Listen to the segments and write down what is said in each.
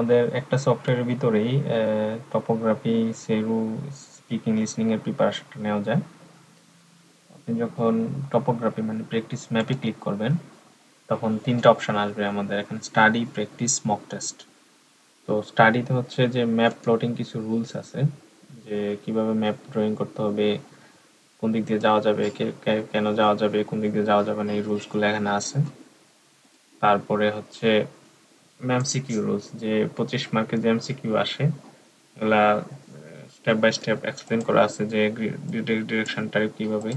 আমাদের একটা সফটওয়্যারের ভিতরেই টপোগ্রাফি, সেরু, স্পিকিং, লিসনিং এর প্রিপারেশনটা নেওয়া যায়। আপনি যখন টপোগ্রাফি মানে প্র্যাকটিস ম্যাপে ক্লিক করবেন তখন 3টা অপশন আসবে আমাদের এখানে: স্টাডি, প্র্যাকটিস, মক টেস্ট। তো স্টাডিতে হচ্ছে যে ম্যাপ প্লটিং কিছু রুলস আছে, যে কিভাবে ম্যাপ ড্রয়িং করতে হবে, কোন দিক দিয়ে যাওয়া যাবে, কেন যাওয়া যাবে, কোন দিক দিয়ে যাওয়া যাবে না, এই রুলসগুলো এখানে আছে। তারপরে হচ্ছে এমসিকিউ রুলস, যে 25 মার্কের যে এমসিকিউ আসে এগুলা স্টেপ বাই স্টেপ এক্সপ্লেন করা আছে, যে ডিরেকশনটা কিভাবে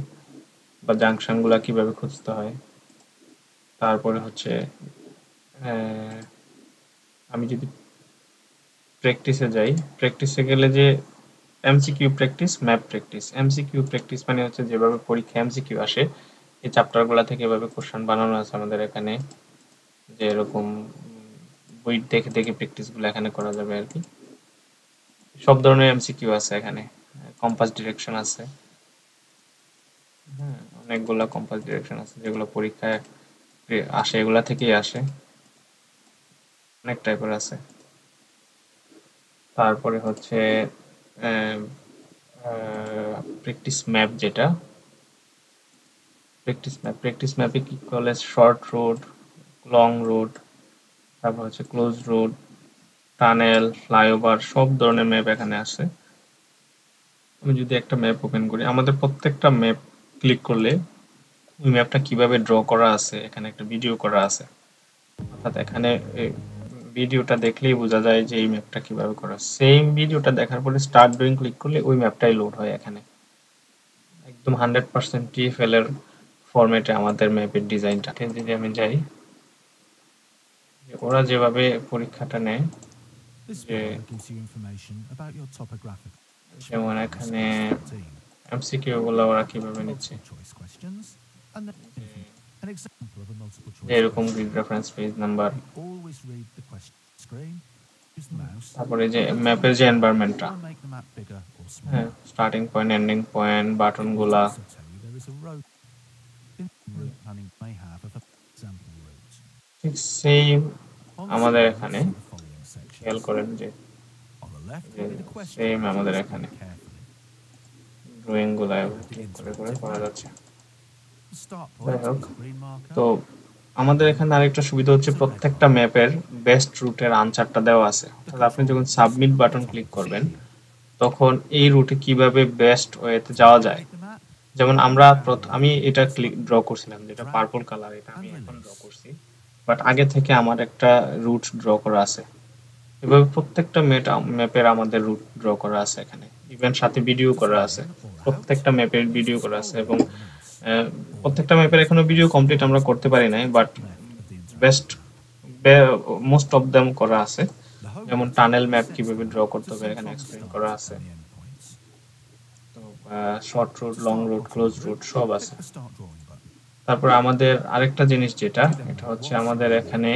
বা জাংশনগুলা কিভাবে খুঁজতে হয়। তারপরে হচ্ছে আমি যদি প্র্যাকটিসে যাই, প্র্যাকটিসে গেলে যে MCQ practice, map practice. MCQ practice মানে হচ্ছে যেভাবে পরীক্ষা এমসিকিউ আসে এই চ্যাপ্টারগুলা থেকে এভাবে কোশ্চেন বানানো আছে আমাদের এখানে, যে এরকম বই দেখে দেখে প্র্যাকটিসগুলো এখানে করা যাবে আর কি। সব ধরনের এমসিকিউ আছে এখানে, কম্পাস ডিরেকশন আছে, হ্যাঁ অনেকগুলা কম্পাস ডিরেকশন আছে যেগুলো পরীক্ষায় আসে, এগুলা থেকেই আসে, অনেক টাইপের আছে। তারপরে হচ্ছে প্র্যাকটিস ম্যাপ, যেটা প্র্যাকটিস ম্যাপে কি করলে শর্ট রোড, লং রোড, তারপর হচ্ছে ক্লোজ রোড, টানেল, ফ্লাইওভার, সব ধরনের ম্যাপ এখানে আছে। আমি যদি একটা ম্যাপ ওপেন করি, আমাদের প্রত্যেকটা ম্যাপ ক্লিক করলে ওই ম্যাপটা কিভাবে ড্র করা আছে এখানে একটা ভিডিও করা আছে, অর্থাৎ এখানে ভিডিওটা দেখলেই বোঝা যায় যে এই ম্যাপটা কিভাবে করা। সেম ভিডিওটা দেখার পরে স্টার্ট ড্রয়িং ক্লিক করলে ওই ম্যাপটাই লোড হয় এখানে, একদম 100% টিএফএল এর ফরম্যাটে আমাদের ম্যাপের ডিজাইনটা। যদি আমি যাই, ওরা যেভাবে পরীক্ষাটা নেয়, যে যেমন এখানে এমসিকিউ গুলো ওরা কিভাবে নিচ্ছে, এরকম গ্রিড রেফারেন্স পেজ নাম্বার, তারপরে যে ম্যাপের যে এনভায়রনমেন্টটা, হ্যাঁ starting point, ending point, button গুলা, ঠিক সেম আমাদের এখানে খেয়াল করেন যে সেম আমাদের এখানে ড্রয়িং গুলা ঠিক করে করে করা যাচ্ছে। যাই হোক, তো আমাদের এখানে আরেকটা সুবিধা হচ্ছে প্রত্যেকটা ম্যাপের বেস্ট রুটের আনসারটা দেওয়া আছে, অর্থাৎ আপনি যখন সাবমিট বাটন ক্লিক করবেন তখন এই রুটে কিভাবে বেস্ট ওয়েতে যাওয়া যায়। যেমন আমি এটা ড্র করছিলাম, যেটা পার্পল কালার, এটা আমি এখন ড্র করছি, বাট আগে থেকে আমার একটা রুট ড্র করা আছে। এভাবে প্রত্যেকটা ম্যাপের আমাদের রুট ড্র করা আছে এখানে, ইভেন সাথে ভিডিও করা আছে, প্রত্যেকটা ম্যাপের ভিডিও করা আছে। এবং প্রত্যেকটা ম্যাপের এখনো ভিডিও কমপ্লিট আমরা করতে পারি নাই, but best most of them করা আছে। যেমন টানেল ম্যাপ কিভাবে ড্র করতে হবে এখানে এক্সপ্লেইন করা আছে, তো short root, long root, close root সব আছে। তারপর আমাদের আরেকটা জিনিস যেটা, এটা হচ্ছে আমাদের এখানে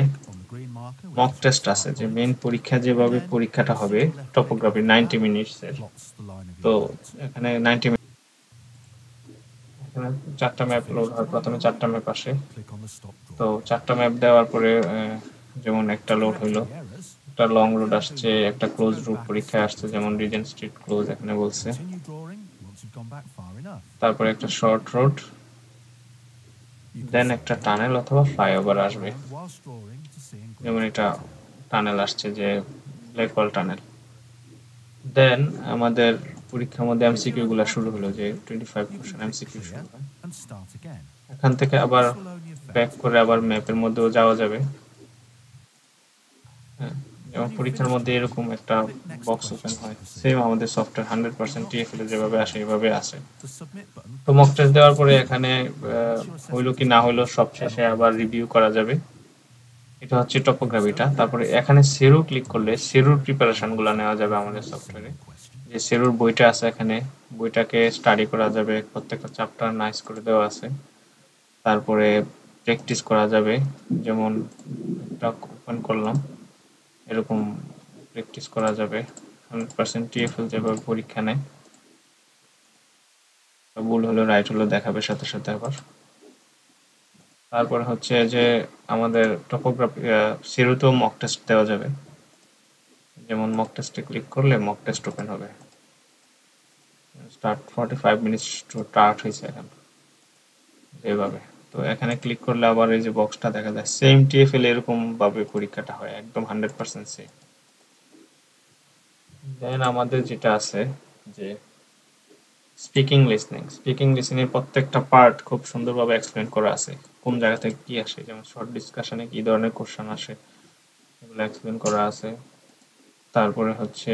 মক টেস্ট আছে, যে মেইন পরীক্ষা যেভাবে পরীক্ষাটা হবে টপোগ্রাফি 90 মিনিটস এর। তো এখানে 90 মিনিট, এখানে 4টা ম্যাপ লোড হয়, প্রথমে 4টা ম্যাপ আসে। তো 4টা ম্যাপ দেওয়ার পরে যেমন একটা লোড হইলো, একটা লং রুট আসছে, একটা ক্লোজ রুট পরীক্ষায় আসছে, যেমন রিজেন্ট স্ট্রিট ক্লোজ এখানে বলছে। তারপরে একটা শর্ট রুট, দেন একটা টানেল অথবা ফ্লাইওভার আসবে, যেমন এটা টানেল আসছে, যে ব্ল্যাক হোল টানেল। দেন আমাদের পরীক্ষার মধ্যে এমসিকিউ গুলা শুরু হলো, যে 25 কোশ্চেন এমসিকিউ শুরু হয়। এখান থেকে আবার ব্যাক করে আবার ম্যাপের মধ্যেও যাওয়া যাবে। হ্যাঁ, যেমন পরীক্ষার মধ্যে এরকম একটা বক্স ওপেন হয়, সেম আমাদের সফটওয়্যার 100% টিএফএল যেভাবে আসে এভাবে আসে। তো মক টেস্ট দেওয়ার পরে এখানে হইলো কি না হইলো সব শেষে আবার রিভিউ করা যাবে। এটা হচ্ছে টপোগ্রাফিটা। তারপরে এখানে সেরু ক্লিক করলে সেরুর প্রিপারেশন গুলা নেওয়া যাবে আমাদের সফটওয়্যারে, যে সেরুর বইটা আছে এখানে, বইটাকে স্টাডি করা যাবে, প্রত্যেকটা চ্যাপ্টার নাইস করে দেওয়া আছে। তারপরে প্র্যাকটিস করা যাবে, যেমন এটা ওপেন করলাম, এরকম প্র্যাকটিস করা যাবে। 100% টিএফএল যেভাবে পরীক্ষা নেয়, ভুল হলো রাইট হলো দেখাবে সাথে সাথে আবার। তারপরে হচ্ছে যে আমাদের টপোগ্রাফি সেরুতেও মক টেস্ট দেওয়া যাবে। যেমন মক টেস্টে ক্লিক করলে মক টেস্ট ওপেন হবে। স্টার্ট 45 মিনিটস টু স্টার্ট হয়েছে এখন এইভাবে। তো এখানে ক্লিক করলে আবার এই যে বক্সটা দেখা যায় সেম টিএফএল এরকম ভাবে পরীক্ষাটা হয় একদম 100% সেম। দেন আমাদের যেটা আছে যে স্পিকিং লিসনিং প্রত্যেকটা পার্ট খুব সুন্দরভাবে এক্সপ্লেন করা আছে, কোন জায়গা থেকে কি আসে, যেমন শর্ট ডিসকাশনে কি ধরনের কোশ্চেন আসে এগুলো এক্সপ্লেন করা আছে। তারপরে হচ্ছে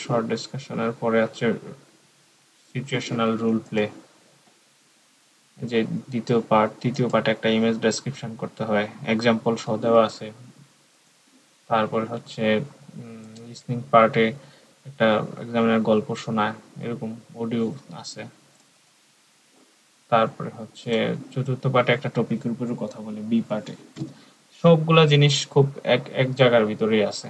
শর্ট ডিসকাশনের পরে হচ্ছে সিচুয়েশনাল রোল প্লে, যে তৃতীয় পার্টে একটা ইমেজ ডেসক্রিপশন করতে হয়, এক্সাম্পল সহ দেওয়া আছে। তারপরে হচ্ছে লিসনিং পার্টে একটা এক্সামিনার গল্প শোনায়, এরকম অডিও আছে। তারপরে হচ্ছে চতুর্থ পার্টে একটা টপিকের উপরে কথা বলে বি পার্টে। সবগুলা জিনিস খুব এক জায়গার ভিতরেই আছে।